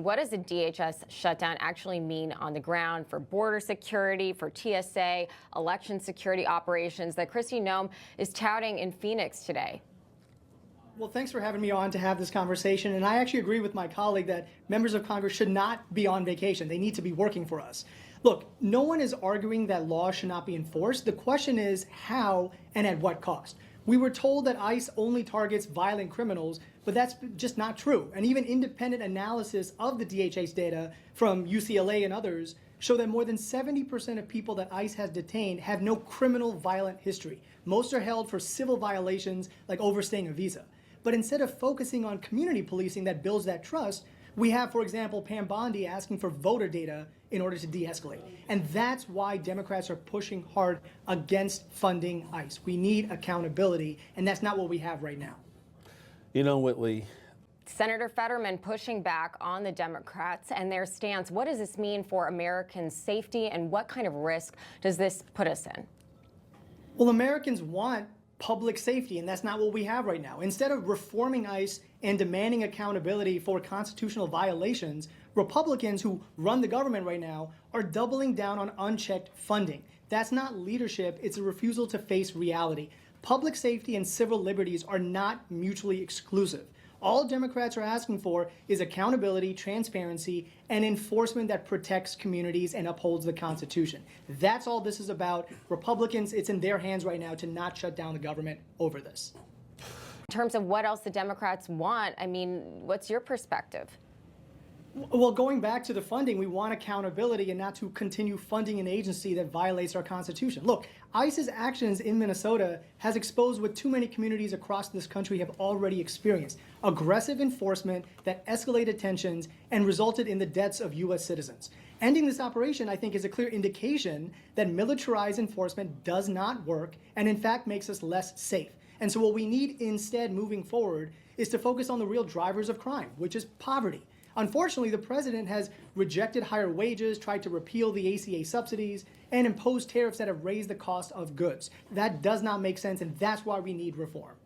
What does the DHS shutdown actually mean on the ground for border security, for TSA, election security operations that Kristi Noem is touting in Phoenix today? Well, thanks for having me on to have this conversation. And I actually agree with my colleague that members of Congress should not be on vacation. They need to be working for us. Look, no one is arguing that laws should not be enforced. The question is how and at what cost. We were told that ICE only targets violent criminals, but that's just not true. And even independent analysis of the DHS data from UCLA and others show that more than 70% of people that ICE has detained have no criminal violent history. Most are held for civil violations like overstaying a visa. But instead of focusing on community policing that builds that trust, we have, for example, Pam Bondi asking for voter data in order to de-escalate. And that's why Democrats are pushing hard against funding ICE. We need accountability, and that's not what we have right now. You know, Whitley. Senator Fetterman pushing back on the Democrats and their stance. What does this mean for American safety, and what kind of risk does this put us in? Well, Americans want public safety, and that's not what we have right now. Instead of reforming ICE and demanding accountability for constitutional violations, Republicans who run the government right now are doubling down on unchecked funding. That's not leadership, it's a refusal to face reality. Public safety and civil liberties are not mutually exclusive. All Democrats are asking for is accountability, transparency, and enforcement that protects communities and upholds the Constitution. That's all this is about. Republicans, it's in their hands right now to not shut down the government over this. In terms of what else the Democrats want, I mean, what's your perspective? Well, going back to the funding, we want accountability and not to continue funding an agency that violates our Constitution. Look, ICE's actions in Minnesota has exposed what too many communities across this country have already experienced: aggressive enforcement that escalated tensions and resulted in the deaths of U.S. citizens. Ending this operation, I think, is a clear indication that militarized enforcement does not work and, in fact, makes us less safe. And so what we need instead moving forward is to focus on the real drivers of crime, which is poverty. Unfortunately, the president has rejected higher wages, tried to repeal the ACA subsidies, and imposed tariffs that have raised the cost of goods. That does not make sense, and that's why we need reform.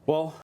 Well,